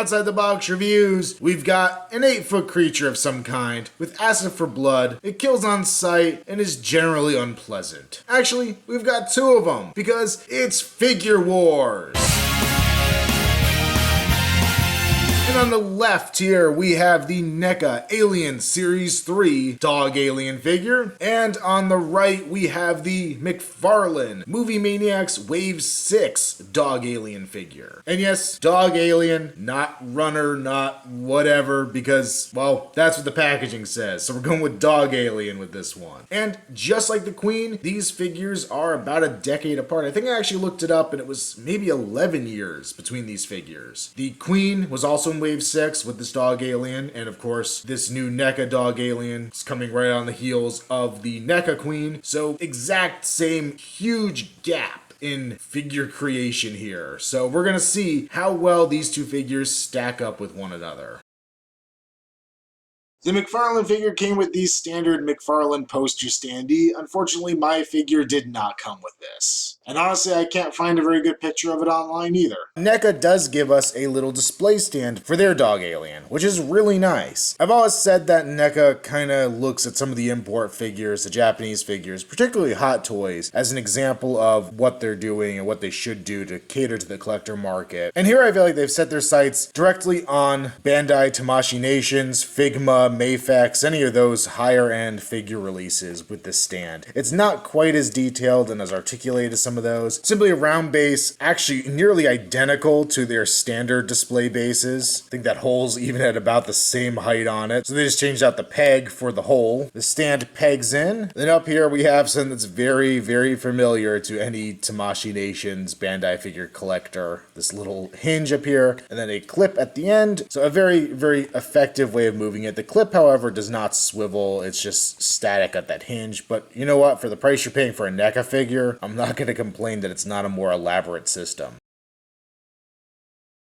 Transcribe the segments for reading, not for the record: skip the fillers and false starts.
outside the box reviews, we've got an 8-foot creature of some kind with acid for blood. It kills on sight and is generally unpleasant. Actually, we've got 2 of them because it's Figure Wars. And on the left here, we have the NECA Aliens Series 3 Dog Alien figure. And on the right, we have the McFarlane Movie Maniacs Wave 6 Dog Alien figure. And yes, Dog Alien, not runner, not whatever, because, well, that's what the packaging says. So we're going with Dog Alien with this one. And just like the Queen, these figures are about a decade apart. I think I actually looked it up and it was maybe 11 years between these figures. The Queen was also in Wave 6 with this Dog Alien, and of course this new NECA Dog Alien is coming right on the heels of the NECA Queen, so exact same huge gap in figure creation here. So we're gonna see how well these 2 figures stack up with one another. The McFarlane figure came with the standard McFarlane poster standee. Unfortunately, my figure did not come with this. And honestly, I can't find a very good picture of it online either. NECA does give us a little display stand for their Dog Alien, which is really nice. I've always said that NECA kinda looks at some of the import figures, the Japanese figures, particularly Hot Toys, as an example of what they're doing and what they should do to cater to the collector market. And here I feel like they've set their sights directly on Bandai Tamashii Nations, Figma, Mafex, any of those higher end figure releases with this stand. It's not quite as detailed and as articulated as some of those. Simply a round base, actually nearly identical to their standard display bases. I think that hole's even at about the same height on it. So they just changed out the peg for the hole. The stand pegs in. Then up here we have something that's very, very familiar to any Tamashii Nations Bandai figure collector. This little hinge up here, and then a clip at the end. So a very, very effective way of moving it. The clip, however, does not swivel. It's just static at that hinge. But you know what? For the price you're paying for a NECA figure, I'm not going to complain that it's not a more elaborate system.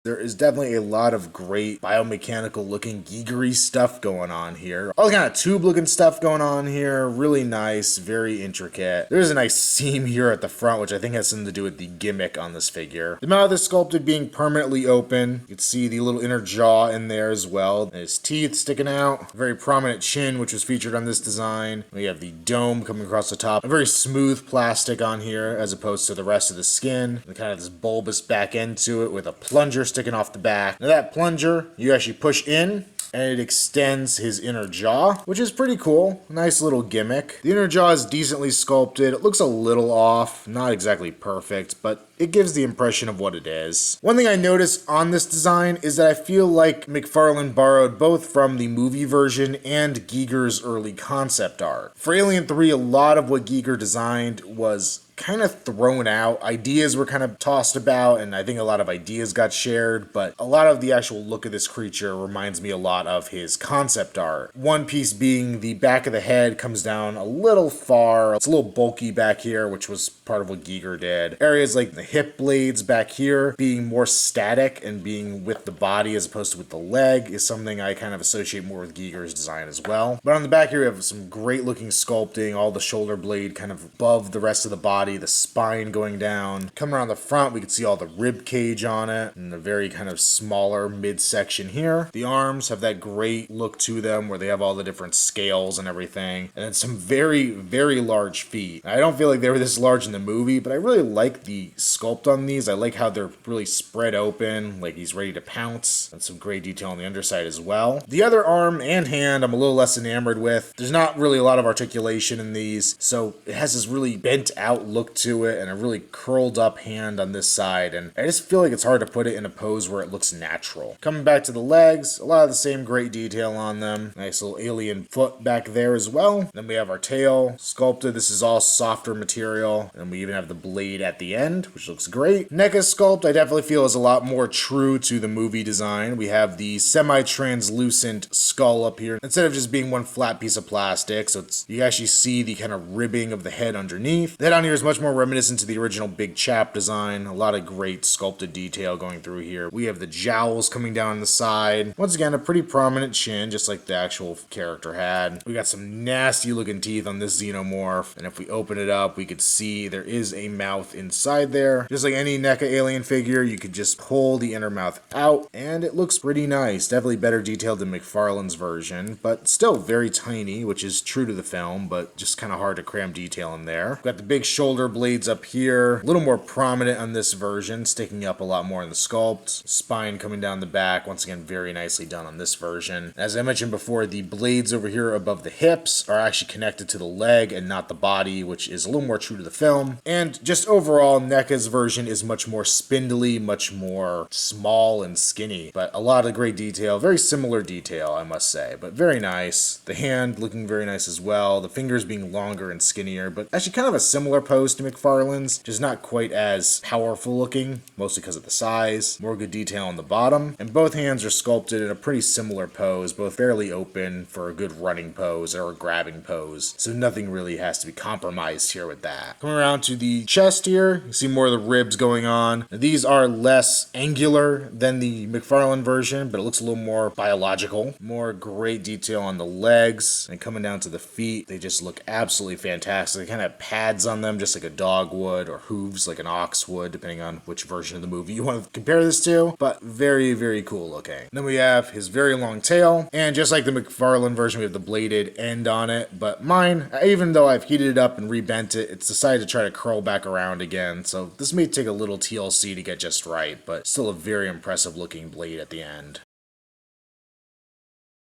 There is definitely a lot of great biomechanical looking geegery stuff going on here. All kind of tube looking stuff going on here. Really nice, very intricate. There's a nice seam here at the front, which I think has something to do with the gimmick on this figure. The mouth is sculpted being permanently open. You can see the little inner jaw in there as well. And his teeth sticking out. A very prominent chin, which was featured on this design. We have the dome coming across the top. A very smooth plastic on here as opposed to the rest of the skin. And kind of this bulbous back end to it with a plunger sticking off the back. Now that plunger, you actually push in and it extends his inner jaw, which is pretty cool. Nice little gimmick. The inner jaw is decently sculpted. It looks a little off, not exactly perfect, but it gives the impression of what it is. One thing I noticed on this design is that I feel like McFarlane borrowed both from the movie version and Giger's early concept art. For Alien 3, a lot of what Giger designed was kind of thrown out. Ideas were kind of tossed about, and I think a lot of ideas got shared, but a lot of the actual look of this creature reminds me a lot of his concept art. One piece being the back of the head comes down a little far. It's a little bulky back here, which was part of what Giger did. Areas like the hip blades back here being more static and being with the body as opposed to with the leg is something I kind of associate more with Giger's design as well. But on the back here, we have some great looking sculpting, all the shoulder blade kind of above the rest of the body, the spine going down. Coming around the front, we can see all the rib cage on it and a very kind of smaller midsection here. The arms have that great look to them where they have all the different scales and everything. And then some very, very large feet. I don't feel like they were this large in the movie, but I really like the sculpt on these. I like how they're really spread open, like he's ready to pounce, and some great detail on the underside as well. The other arm and hand I'm a little less enamored with. There's not really a lot of articulation in these, so it has this really bent out look to it and a really curled up hand on this side, and I just feel like it's hard to put it in a pose where it looks natural. Coming back to the legs, a lot of the same great detail on them. Nice little alien foot back there as well. Then we have our tail sculpted. This is all softer material, and we even have the blade at the end, which looks great. NECA sculpt I definitely feel is a lot more true to the movie design. We have the semi-translucent skull up here instead of just being one flat piece of plastic, so you actually see the kind of ribbing of the head underneath. The head on here is much more reminiscent to the original Big Chap design. A lot of great sculpted detail going through here. We have the jowls coming down the side. Once again, a pretty prominent chin, just like the actual character had. We got some nasty looking teeth on this xenomorph, and if we open it up, we could see there is a mouth inside there. Just like any NECA alien figure, you could just pull the inner mouth out, and it looks pretty nice. Definitely better detailed than McFarlane's version, but still very tiny, which is true to the film, but just kind of hard to cram detail in there. We've got the big shoulder blades up here, a little more prominent on this version, sticking up a lot more in the sculpt. Spine coming down the back, once again, very nicely done on this version. As I mentioned before, the blades over here above the hips are actually connected to the leg and not the body, which is a little more true to the film. And just overall, NECA's version is much more spindly, much more small and skinny, but a lot of great detail, very similar detail, I must say, but very nice. The hand looking very nice as well, the fingers being longer and skinnier, but actually kind of a similar pose to McFarlane's, just not quite as powerful looking, mostly because of the size. More good detail on the bottom, and both hands are sculpted in a pretty similar pose, both fairly open for a good running pose or a grabbing pose, so nothing really has to be compromised here with that. Coming around to the chest here, you see more of the ribs going on. Now, these are less angular than the McFarlane version, but it looks a little more biological. More great detail on the legs, and coming down to the feet, they just look absolutely fantastic. They kind of have pads on them, just like a dog would, or hooves like an ox would, depending on which version of the movie you want to compare this to, but very, very cool looking. Then we have his very long tail, and just like the McFarlane version, we have the bladed end on it, but mine, even though I've heated it up and rebent it, it's decided to try to curl back around again, so this may take a little TLC to get just right, but still a very impressive looking blade at the end.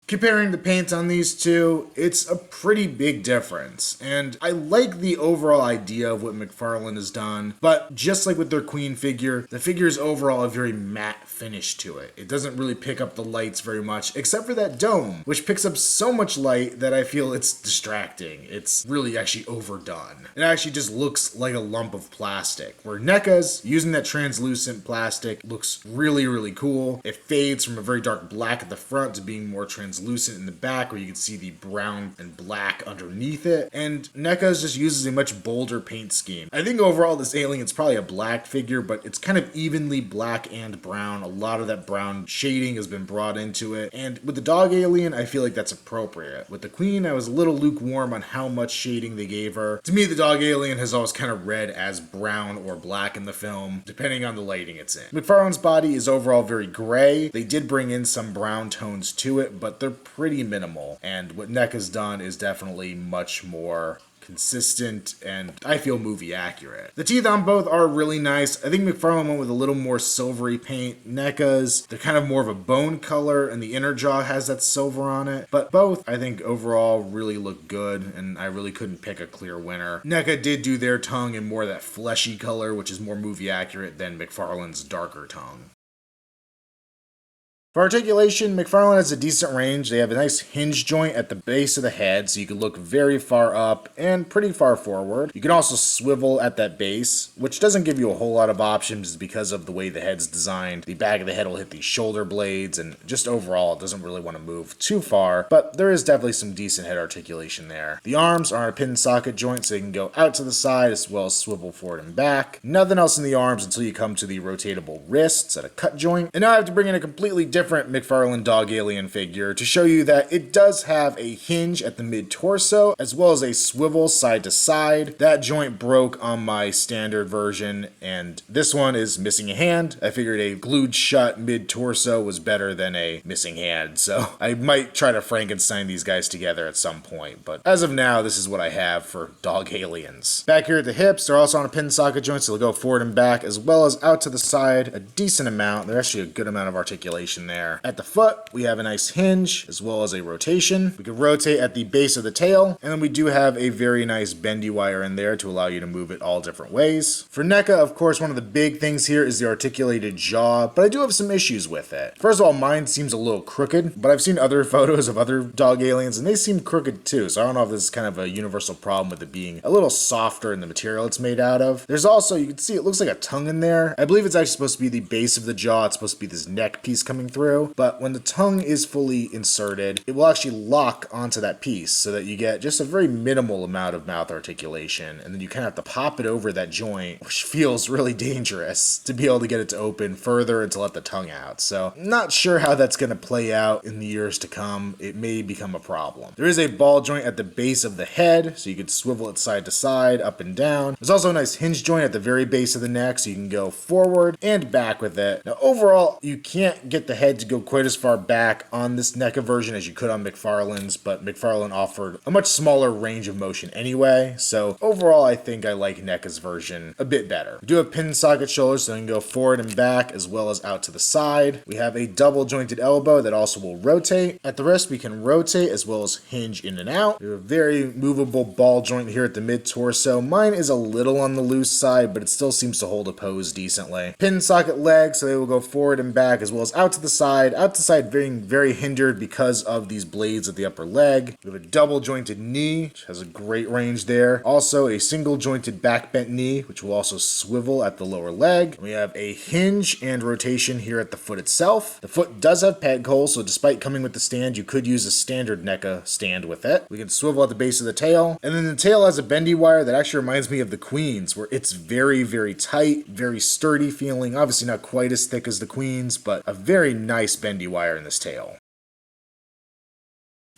Comparing the paint on these two, it's a pretty big difference, and I like the overall idea of what McFarlane has done, but just like with their Queen figure, the figure is overall a very matte finish to it. It doesn't really pick up the lights very much, except for that dome, which picks up so much light that I feel it's distracting. It's really actually overdone. It actually just looks like a lump of plastic, where NECA's, using that translucent plastic, looks really, really cool. It fades from a very dark black at the front to being more translucent in the back, where you can see the brown and black underneath it, and NECA's just uses a much bolder paint scheme. I think overall this alien is probably a black figure, but it's kind of evenly black and brown. A lot of that brown shading has been brought into it, and with the dog alien, I feel like that's appropriate. With the Queen, I was a little lukewarm on how much shading they gave her. To me, the dog alien has always kind of read as brown or black in the film, depending on the lighting it's in. McFarlane's body is overall very gray. They did bring in some brown tones to it, but they're pretty minimal, and what NECA's done is definitely much more consistent and I feel movie accurate. The teeth on both are really nice. I think McFarlane went with a little more silvery paint. NECA's, they're kind of more of a bone color, and the inner jaw has that silver on it, but both I think overall really look good, and I really couldn't pick a clear winner. NECA did do their tongue in more of that fleshy color, which is more movie accurate than McFarlane's darker tongue. For articulation, McFarlane has a decent range. They have a nice hinge joint at the base of the head, so you can look very far up and pretty far forward. You can also swivel at that base, which doesn't give you a whole lot of options because of the way the head's designed. The back of the head will hit the shoulder blades, and just overall, it doesn't really want to move too far, but there is definitely some decent head articulation there. The arms are on a pin socket joint, so you can go out to the side as well as swivel forward and back. Nothing else in the arms until you come to the rotatable wrists at a cut joint. And now I have to bring in a completely different McFarlane dog alien figure to show you that it does have a hinge at the mid-torso as well as a swivel side to side. That joint broke on my standard version, and this one is missing a hand. I figured a glued shut mid-torso was better than a missing hand, so I might try to Frankenstein these guys together at some point, but as of now, this is what I have for dog aliens. Back here at the hips, they're also on a pin socket joint, so they'll go forward and back as well as out to the side a decent amount. There's actually a good amount of articulation there. At the foot, we have a nice hinge as well as a rotation. We can rotate at the base of the tail, and then we do have a very nice bendy wire in there to allow you to move it all different ways. For NECA, of course, one of the big things here is the articulated jaw, but I do have some issues with it. First of all, mine seems a little crooked, but I've seen other photos of other dog aliens, and they seem crooked too, so I don't know if this is kind of a universal problem with it being a little softer in the material it's made out of. There's also, you can see it looks like a tongue in there. I believe it's actually supposed to be the base of the jaw. It's supposed to be this neck piece coming through. through, but when the tongue is fully inserted, it will actually lock onto that piece so that you get just a very minimal amount of mouth articulation, and then you kind of have to pop it over that joint, which feels really dangerous to be able to get it to open further and to let the tongue out. So not sure how that's going to play out in the years to come. It may become a problem. There is a ball joint at the base of the head, so you could swivel it side to side, up and down. There's also a nice hinge joint at the very base of the neck, so you can go forward and back with it. Now overall, you can't get the head to go quite as far back on this NECA version as you could on McFarlane's, but McFarlane offered a much smaller range of motion anyway, so overall I think I like NECA's version a bit better. We do have pin socket shoulders, so you can go forward and back as well as out to the side. We have a double jointed elbow that also will rotate. At the wrist we can rotate as well as hinge in and out. We have a very movable ball joint here at the mid torso. Mine is a little on the loose side, but it still seems to hold a pose decently. Pin socket legs, so they will go forward and back as well as out to the side. Out to the side being very hindered because of these blades at the upper leg. We have a double jointed knee, which has a great range there. Also a single jointed back bent knee, which will also swivel at the lower leg. We have a hinge and rotation here at the foot itself. The foot does have peg holes, so despite coming with the stand, you could use a standard NECA stand with it. We can swivel at the base of the tail, and then the tail has a bendy wire that actually reminds me of the Queen's, where it's very, very tight, very sturdy feeling. Obviously not quite as thick as the Queen's, but a very nice bendy wire in this tail.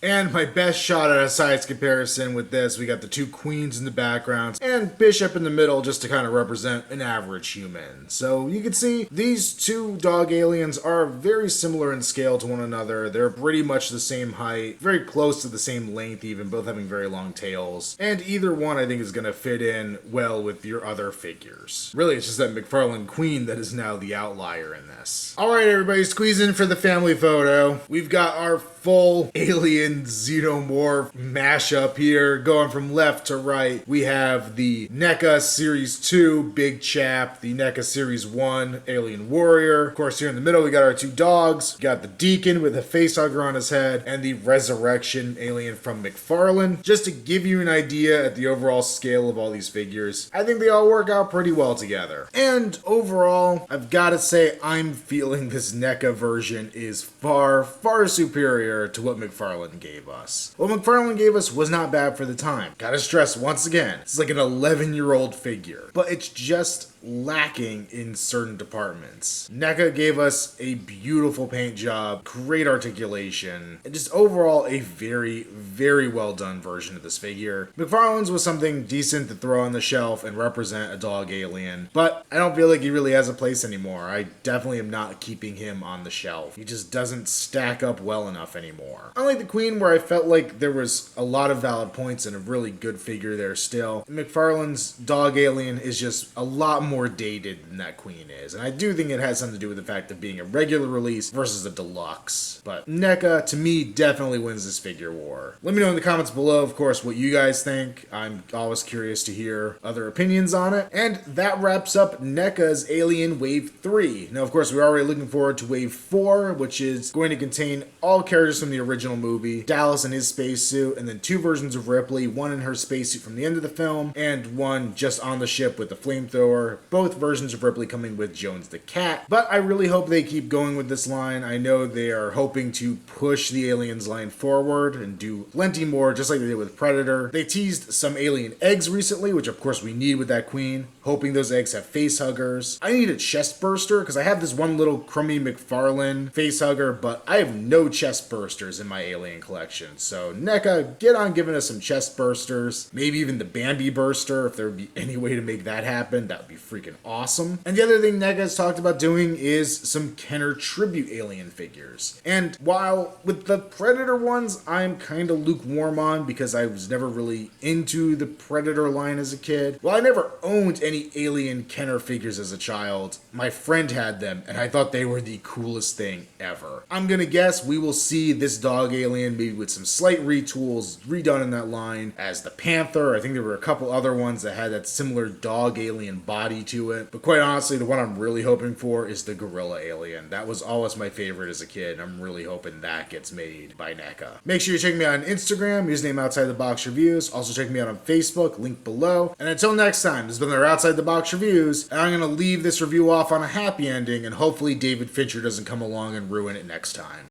And my best shot at a size comparison with this, we got the two queens in the background and Bishop in the middle just to kind of represent an average human. So you can see these two dog aliens are very similar in scale to one another. They're pretty much the same height, very close to the same length even, both having very long tails. And either one I think is going to fit in well with your other figures. Really, it's just that McFarlane Queen that is now the outlier in this. Alright everybody, squeeze in for the family photo. We've got our full alien xenomorph mashup here, going from left to right. We have the NECA Series 2 Big Chap, the NECA Series 1 Alien Warrior. Of course, here in the middle we got our two dogs. We got the Deacon with a facehugger on his head, and the Resurrection alien from McFarlane. Just to give you an idea at the overall scale of all these figures, I think they all work out pretty well together. And overall, I've got to say I'm feeling this NECA version is far, far superior to what McFarlane gave us. What McFarlane gave us was not bad for the time. Gotta stress once again, it's like an 11-year-old figure, but it's just lacking in certain departments. NECA gave us a beautiful paint job, great articulation, and just overall a very, very well done version of this figure. McFarlane's was something decent to throw on the shelf and represent a dog alien, but I don't feel like he really has a place anymore. I definitely am not keeping him on the shelf. He just doesn't stack up well enough anymore. Unlike the Queen, where I felt like there was a lot of valid points and a really good figure there still, McFarlane's dog alien is just a lot more dated than that Queen is, and I do think it has something to do with the fact of being a regular release versus a deluxe. But NECA, to me, definitely wins this figure war. Let me know in the comments below, of course, what you guys think. I'm always curious to hear other opinions on it. And that wraps up NECA's Alien Wave 3. Now, of course, we're already looking forward to Wave 4, which is going to contain all characters from the original movie, Dallas in his spacesuit, and then two versions of Ripley, one in her spacesuit from the end of the film, and one just on the ship with the flamethrower. Both versions of Ripley coming with Jones the Cat. But I really hope they keep going with this line. I know they are hoping to push the Aliens line forward and do plenty more, just like they did with Predator. They teased some alien eggs recently, which of course we need with that Queen. Hoping those eggs have face huggers. I need a chest burster, because I have this one little crummy McFarlane face hugger, but I have no chest bursters in my alien collection. So NECA, get on giving us some chest bursters. Maybe even the Bambi burster, if there would be any way to make that happen. That would be freaking awesome. And the other thing NECA has talked about doing is some Kenner tribute alien figures. And while with the Predator ones, I'm kind of lukewarm on, because I was never really into the Predator line as a kid. Well, I never owned any alien Kenner figures as a child. My friend had them, and I thought they were the coolest thing ever. I'm gonna guess we will see this dog alien maybe with some slight retools redone in that line as the Panther. I think there were a couple other ones that had that similar dog alien body body to it. But quite honestly, the one I'm really hoping for is the gorilla alien. That was always my favorite as a kid. I'm really hoping that gets made by NECA. Make sure you check me out on Instagram, username Outside the Box Reviews. Also check me out on Facebook, link below. And until next time, this has been our Outside the Box Reviews, and I'm going to leave this review off on a happy ending, and hopefully David Fincher doesn't come along and ruin it next time.